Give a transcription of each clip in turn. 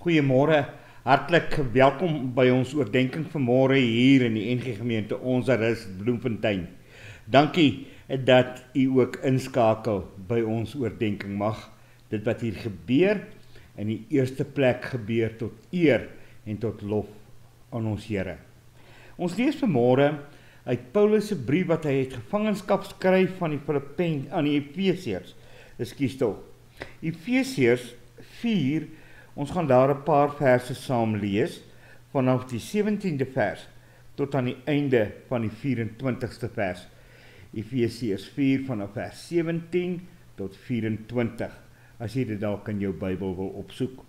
Goeiemôre, hartlik welkom by ons oordenking vanmôre hier in die NG Gemeente Onze Rus Bloemfontein. Dankie dat u ook inskakel by ons oordenking. Mag dit wat hier gebeur in die eerste plek gebeur tot eer en tot lof aan ons Here. Ons lees vanmôre uit Paulus se brief wat hy het gevangenskap skryf van die aan die Efesiërs. Efesiërs 4. Ons gaan daar 'n paar verse saam lees, vanaf die 17de vers tot aan die einde van die 24ste vers. Efesiërs 4 vanaf vers 17 tot 24, as jy dit dalk in jou Bybel wil opsoek.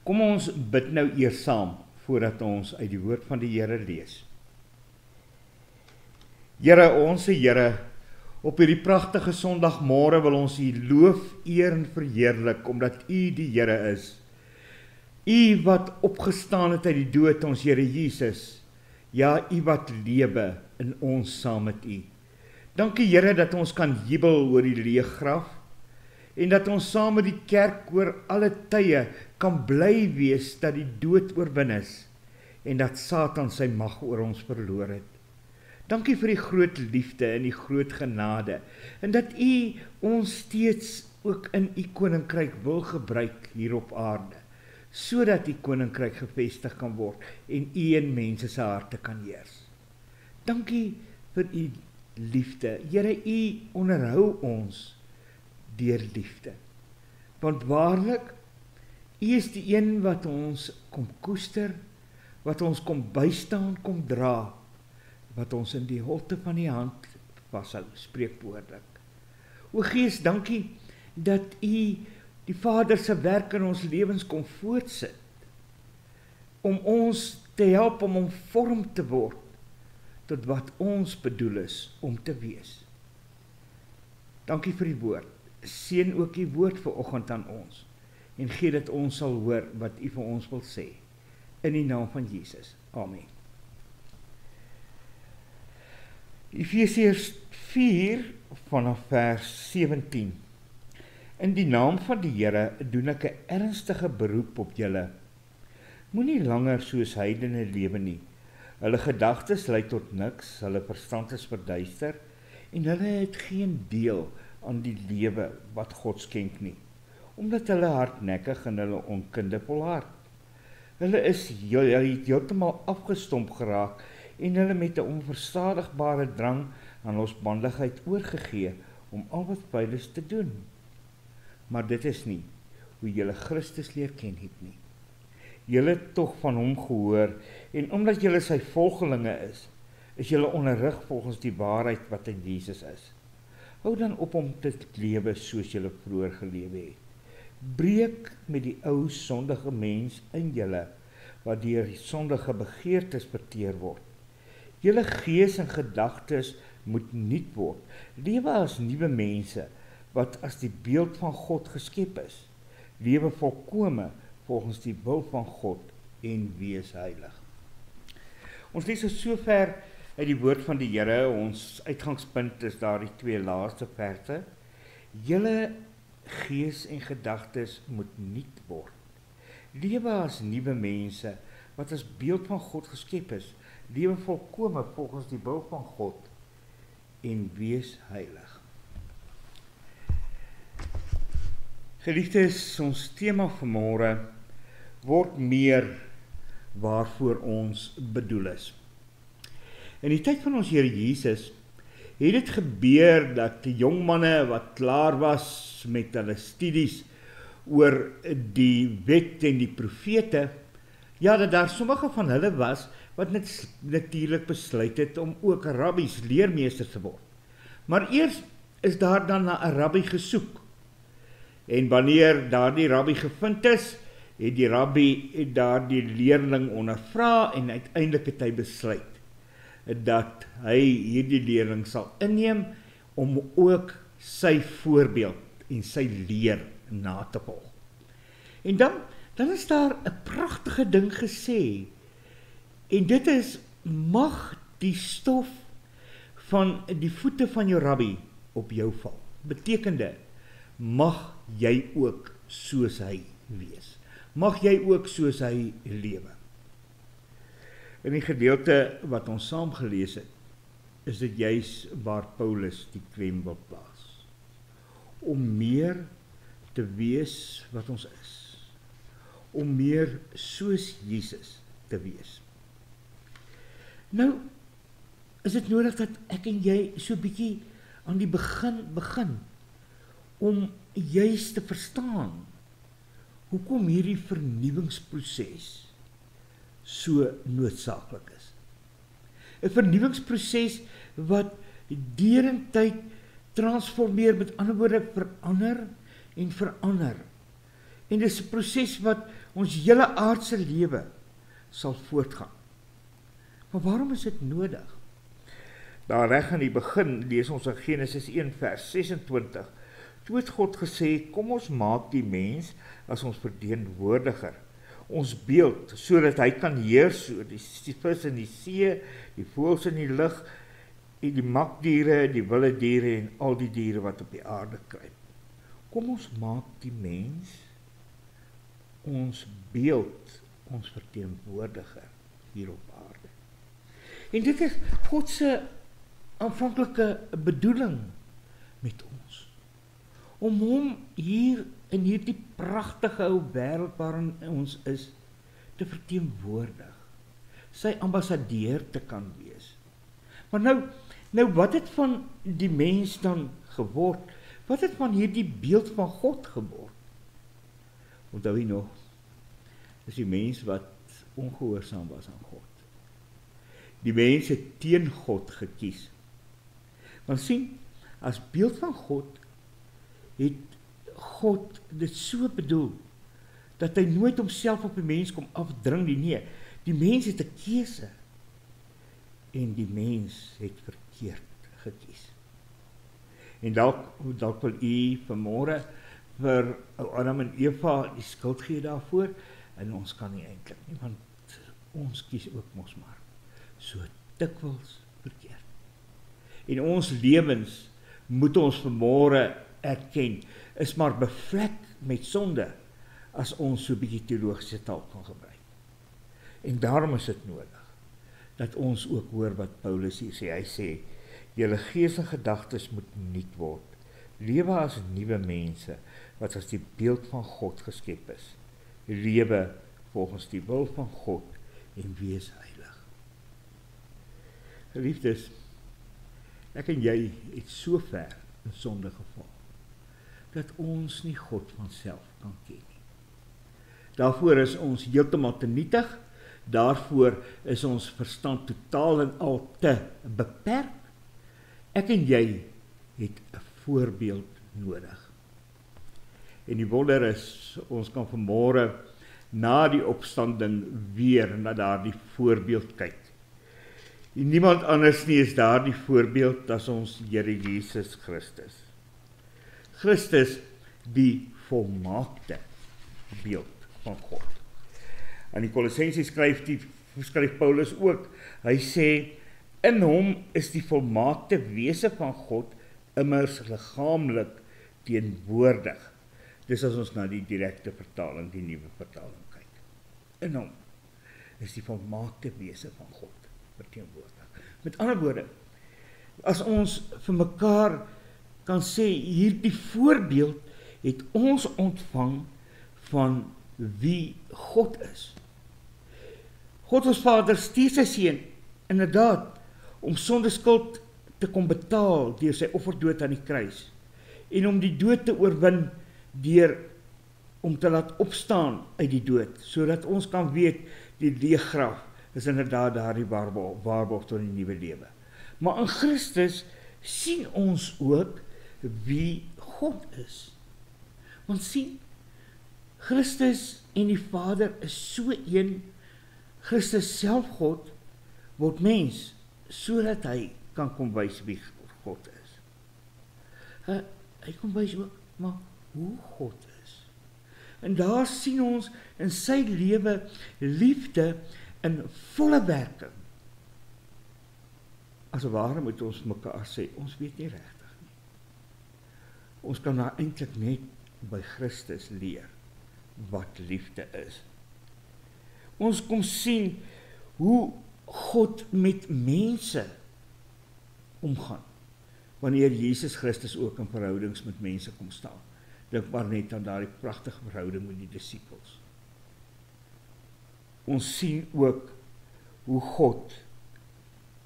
Kom ons bid nou eers saam, voordat ons uit die woord van die Here lees. Here, onse Here, op hierdie pragtige Sondagmôre wil ons U loof, eer en verheerlik, omdat U die Here is. U wat opgestaan het uit die dood, ons Here Jesus. Ja, U wat lewe in ons saam met U. Dankie Here dat ons kan jubel oor die leë graf, en dat ons saam met die kerk oor alle tye kan bly wees dat die dood oorwin is, en dat Satan sy mag oor ons verloor het. Dankie vir die groot liefde en die groot genade, en dat U ons steeds ook in U koninkryk wil gebruik hier op aarde, sodat U koninkryk gevestig kan word en U in mense se harte kan heers. Dankie vir U liefde. Here, U onderhou ons deur liefde. Want waarlik, U is die een wat ons kom koester, wat ons kom bystaan, kom dra, wat ons in die holte van die hand vashou, spreekwoordelik. O Gees, dankie dat U die Vader se werk in ons lewens kom voortsit, om ons te help om vorm te word, tot wat ons bedoel is om te wees. Dankie vir die woord. Seën ook die woord vanoggend aan ons, en gee dat ons sal hoor wat U vir ons wil sê. In die naam van Jesus. Amen. Efesiërs 4 vanaf vers 17. In die naam van die Here doen ek 'n ernstige beroep op julle. Moenie langer soos heidene lewe nie. Hulle gedagtes lei tot niks, hulle verstand is verduister, en hulle het geen deel aan die lewe wat God skenk nie, omdat hulle hardnekkig en hulle onkunde volhard. Hulle is heeltemal afgestomp geraak, en hulle met 'n onverstadigbare drang aan losbandigheid oorgegee om al wat vuil is te doen. Maar dit is nie hoe julle Christus leer ken het nie. Julle het tog van hom gehoor, en omdat julle sy volgelinge is julle onderrig volgens die waarheid wat in Jesus is. Hou dan op om te lewe soos julle vroeër gelewe het. Breek met die ou sondige mens in julle, wat deur die sondige begeertes verteer word. Julle gees en gedagtes moet nuut word. Lewe as nuwe mense, wat as die beeld van God geskep is. Lewe volkome volgens die wil van God en wees heilig. Ons lees sover uit die woord van die Here. Ons uitgangspunt is daar die 2 laaste verse. Julle gees en gedagtes moet nuut word. Lewe as nuwe mense, wat as beeld van God geskep is. Lewe volkome volgens die wil van God en wees heilig. Geliefdes, ons tema vanmôre word meer waarvoor ons bedoel is. In die tyd van ons Here Jesus het dit gebeur dat die jong manne wat klaar was met hulle studies oor die wet en die profete, ja, dat daar sommige van hulle was wat natuurlik besluit het om ook rabbies, leermeesters te word. Maar eers is daar dan na 'n rabbi gesoek. En wanneer daardie rabbi gevind is, het die rabbi daardie leerling ondervra, en uiteindelik het hy besluit dat hy hierdie leerling sal inneem om ook sy voorbeeld en sy leer na te volg. En dan is daar 'n pragtige ding gesê, en dit is, mag die stof van die voete van jou rabbi op jou val. Betekende, mag jy ook soos hy wees. mag jy ook soos hy lewe. In die gedeelte wat ons saam gelees het, is dit juis waar Paulus die klem wil plaas. Om meer te wees wat ons is. Om meer soos Jesus te wees. Nou, is dit nodig dat ek en jy so bietjie aan die begin om juis te verstaan hoekom hierdie vernuwingsproses so noodsaaklik is. 'n Vernuwingsproses wat deurentyd transformeer, met ander woorde verander en verander. En dis 'n proses wat ons hele aardse lewe sal voortgaan. Maar waarom is dit nodig? Daar reg aan die begin lees ons in Genesis 1 vers 26. Toe het God gesê, kom ons maak die mens as ons verteenwoordiger, ons beeld, sodat hy kan heers oor die vis in die see, die voëls in die lug, en die makdiere, die wilde diere en al die diere wat op die aarde kruip. Kom ons maak die mens, ons beeld, ons verteenwoordiger hier op aarde. En dit is God se aanvanklike bedoeling met ons. Om hom hier in hierdie pragtige ou wêreld waarin ons is, te verteenwoordig. Sy ambassadeur te kan wees. Maar nou wat het van die mens dan geword? Wat het van hierdie beeld van God geword? Onthou jy nog, is die mens wat ongehoorsaam was aan God. Die mens het teen God gekies. Want sien, as beeld van God, het God dit so bedoel, dat hy nooit homself op die mens kom afdring nie. Nee, die mens het 'n keuse, en die mens het verkeerd gekies. En dalk wil u vanmôre vir Adam en Eva die skuld gee daarvoor, en ons kan nie eintlik nie, want ons kies ook mos maar so dikwels verkeerd. En ons lewens, moet ons vanmôre erken, is maar bevlek met sonde, as ons so 'n bietjie teologiese taal kan gebruik. En daarom is dit nodig, dat ons ook hoor wat Paulus hier sê. Hy sê, julle gees en gedagtes moet nuut word. Lewe as nuwe mense, wat as die beeld van God geskep is. Lewe volgens die wil van God, en wees heilig. Geliefdes, ek en jy het so ver in sonde geval, dat ons nie God vanself kan ken nie. Daarvoor is ons heeltemal te nietig, daarvoor is ons verstand totaal en al te beperk. Ek en jy het 'n voorbeeld nodig. En die wonder is, ons kan vanmôre na die opstanding weer na daardie voorbeeld kyk. En niemand anders nie is daardie voorbeeld as ons Here Jesus Christus. Christus, die volmaakte beeld van God. Aan die Kolossense skryf Paulus ook, hy sê, in hom is die volmaakte wese van God immers liggaamlik teenwoordig. Dis as ons na die direkte vertaling, die nuwe vertaling kyk. In hom is die volmaakte wese van God verteenwoordig. Met ander woorde, as ons vir mekaar kan sê, hierdie voorbeeld het ons ontvang van wie God is. God ons Vader stuur sy seun, inderdaad, om sondeskuld te kom betaal deur sy offerdood aan die kruis, en om die dood te oorwin deur om te laat opstaan uit die dood, sodat ons kan weet, die leë graf is inderdaad daardie waarborg tot die nuwe lewe. Maar in Christus sien ons ook wie God is. Want sien, Christus en die Vader is so een. Christus self God word mens, sodat hy kan kom wys wie God is. Hy kom wys ook, maar hoe God is. En daar sien ons in sy lewe liefde in volle werking. As ware moet ons mekaar sê, ons weet nie regtig nie. Ons kan nou eintlik net by Christus leer wat liefde is. Ons kom sien hoe God met mense omgaan, wanneer Jesus Christus ook in verhoudings met mense kom staan. Dink maar net aan daardie pragtige verhouding met die disippels. Ons sien ook hoe God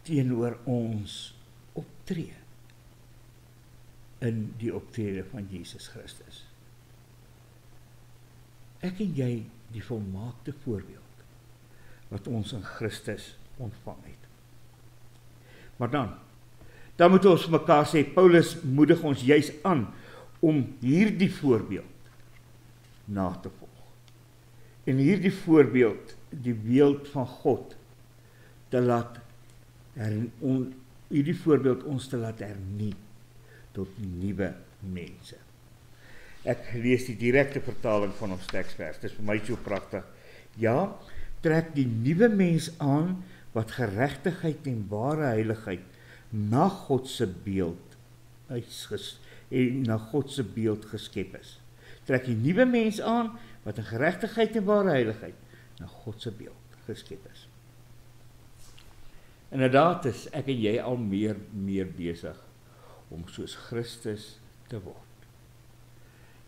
teenoor ons optree in die optrede van Jesus Christus. Ek en jy die volmaakte voorbeeld wat ons in Christus ontvang het. Maar dan moet ons mekaar sê, Paulus moedig ons juis aan om hierdie voorbeeld na te volg. En hierdie voorbeeld, die beeld van God, te laat hierdie voorbeeld ons te laat hernie tot nuwe mense. Ek lees die direkte vertaling van ons teksvers. Dit is vir my so pragtig. Ja, trek die nuwe mens aan wat geregtigheid en ware heiligheid na God se beeld en na God se beeld geskep is. Trek die nuwe mens aan wat in geregtigheid en ware heiligheid na God se beeld geskep is. Inderdaad is ek en jy al meer besig om soos Christus te word.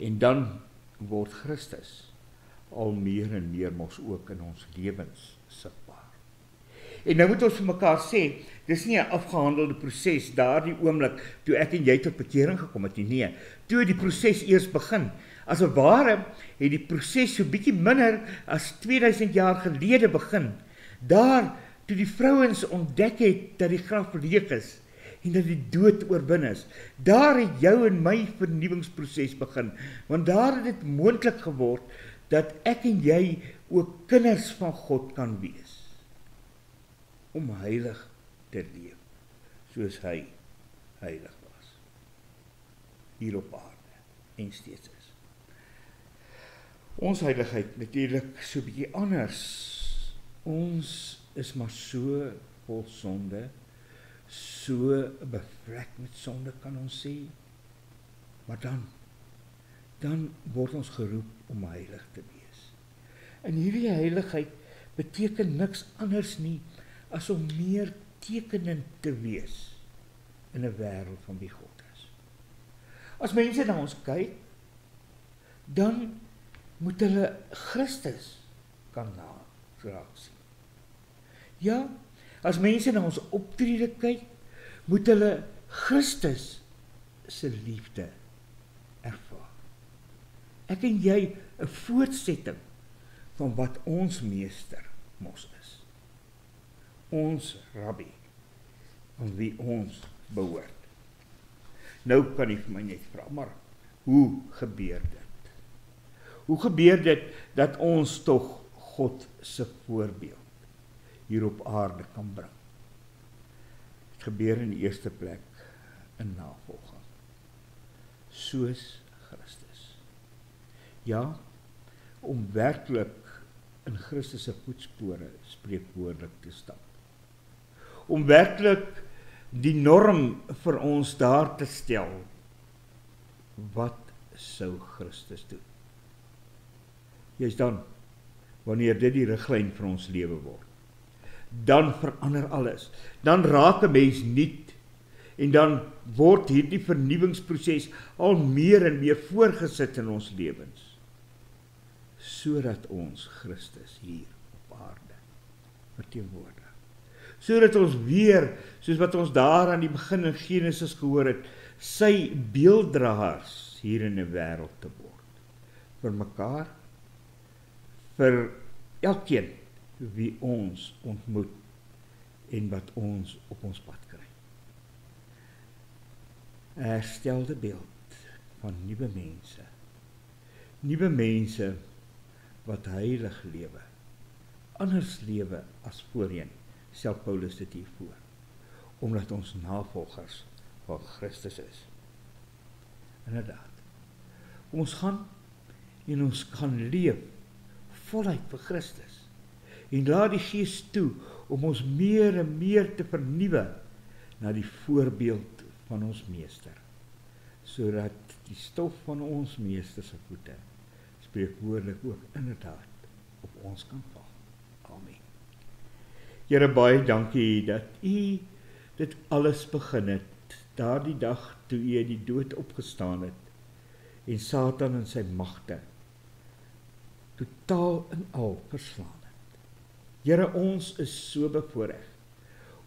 En dan word Christus al meer en meer mos ook in ons lewens sigbaar. En nou moet ons vir mekaar sê, dis nie 'n afgehandelde proses daardie oomblik toe ek en jy tot bekering gekom het nie. Nee, toe die proses eers begin. As 'n ware het die proses so bietjie minder as 2000 jaar gelede begin. Daar toe die vrouens ontdek het dat die graf leeg is en dat die dood oorwin is. Daar het jou en my vernuwingsproses begin, want daar het dit moontlik geword dat ek en jy ook kinders van God kan wees, om heilig te leef, soos hy heilig was, hier op aarde, en steeds is. Ons heiligheid natuurlik so bietjie anders. Ons is maar so vol sonde, so bevlek met sonde kan ons sê, maar dan word ons geroep om heilig te wees. En hierdie heiligheid beteken niks anders nie as om meer tekenend te wees in 'n wêreld van wie God is. As mense na ons kyk, dan moet hulle Christus kan raak sien. Ja, as mense na ons optrede kyk, moet hulle Christus se liefde ervaar. Ek en jy 'n voortsetting van wat ons meester mos is. Ons rabbi, aan wie ons behoort. Nou kan jy vir my net vra, maar hoe gebeur dit? Hoe gebeur dit dat ons tog God se voorbeeld hier op aarde kan bring? Het gebeur in die eerste plek in navolging, soos Christus. Ja, om werklik in Christus se voetspore spreekwoordelik te stap. Om werklik die norm vir ons daar te stel, wat sou Christus doen? Jy's dan, wanneer dit die riglyn vir ons lewe word, dan verander alles, dan raak 'n mens nuut, en dan word hierdie vernuwingsproses al meer en meer voorgesit in ons lewens, sodat ons Christus hier op aarde verteenwoordig. Sodat ons weer, soos wat ons daar aan die begin in Genesis gehoor het, sy beelddraers hier in die wêreld te word. Vir mekaar, vir elkeen wie ons ontmoet en wat ons op ons pad kry. 'n herstelde beeld van nuwe mense wat heilig lewe, anders lewe as voorheen, stel Paulus dit hier voor, omdat ons navolgers van Christus is. Inderdaad, ons gaan en ons kan leef voluit vir Christus, en laat die Gees toe om ons meer en meer te vernuwe na die voorbeeld van ons meester, sodat die stof van ons meester se voete spreekwoordelijk ook inderdaad op ons kan val. Amen. Here, baie dankie dat U dit alles begin het, daardie dag toe U uit die dood opgestaan het, en Satan en sy magte totaal en al verslaan het. Here, ons is so bevoorreg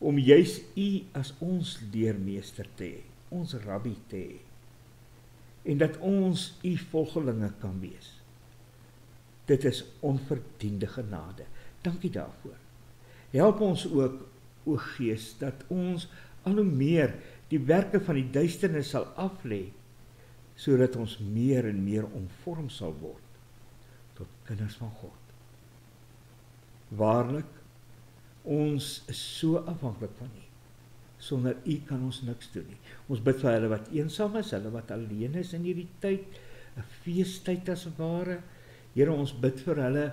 om juis U as ons leermeester te hê, ons rabbi te hê, en dat ons U volgelinge kan wees. Dit is onverdiende genade. Dankie daarvoor. Help ons ook, o Gees, dat ons al hoe meer die werke van die duisternis sal aflê, sodat ons meer en meer omvorm sal word tot kinders van God. Waarlik, ons is so afhanklik van U. Sonder U kan ons niks doen nie. Ons bid vir hulle wat eensaam is, hulle wat alleen is in hierdie tyd, 'n feestyd as ware. Here, ons bid vir hulle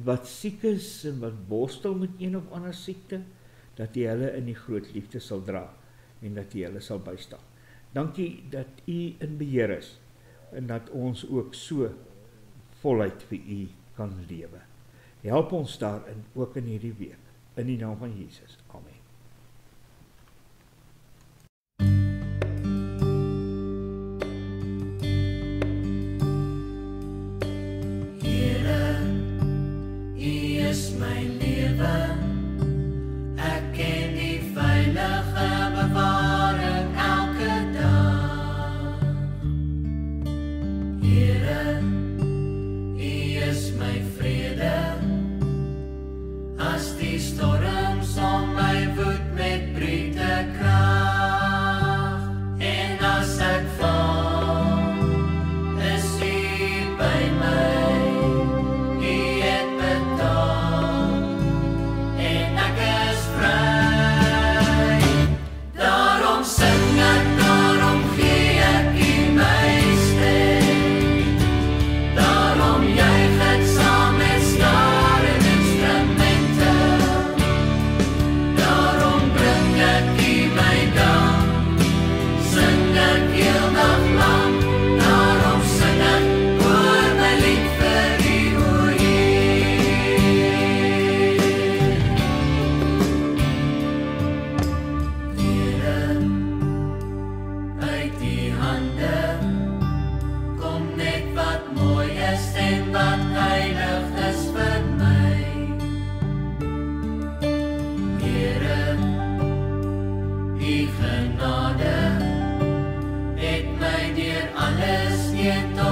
wat siek is en wat worstel met een of ander siekte, dat U hulle in die groot liefde sal dra en dat U hulle sal bystaan. Dankie dat U in beheer is en dat ons ook so voluit vir U kan lewe. Help ons daarin, ook in hierdie week. In die naam van Jesus. Amen. Here, U is my lewe. Ek ken die veilige bewaring elke dag. Here, U is my vrede. As die storms om my woed met brute krag, en as ek val, is U by my. U het betaal, en ek is vry. Daarom sing ek, daarom gee ek U my stem. Daarom juig ek saam met skare en instrumente. Daarom bring ek U my dank, sing ek heel dag lang. Daarom sing ek oor my lied vir U, o Here, uit U hande kom net wat mooi is en wat heilig is vir my. Here, U genade het my deur alles heen tot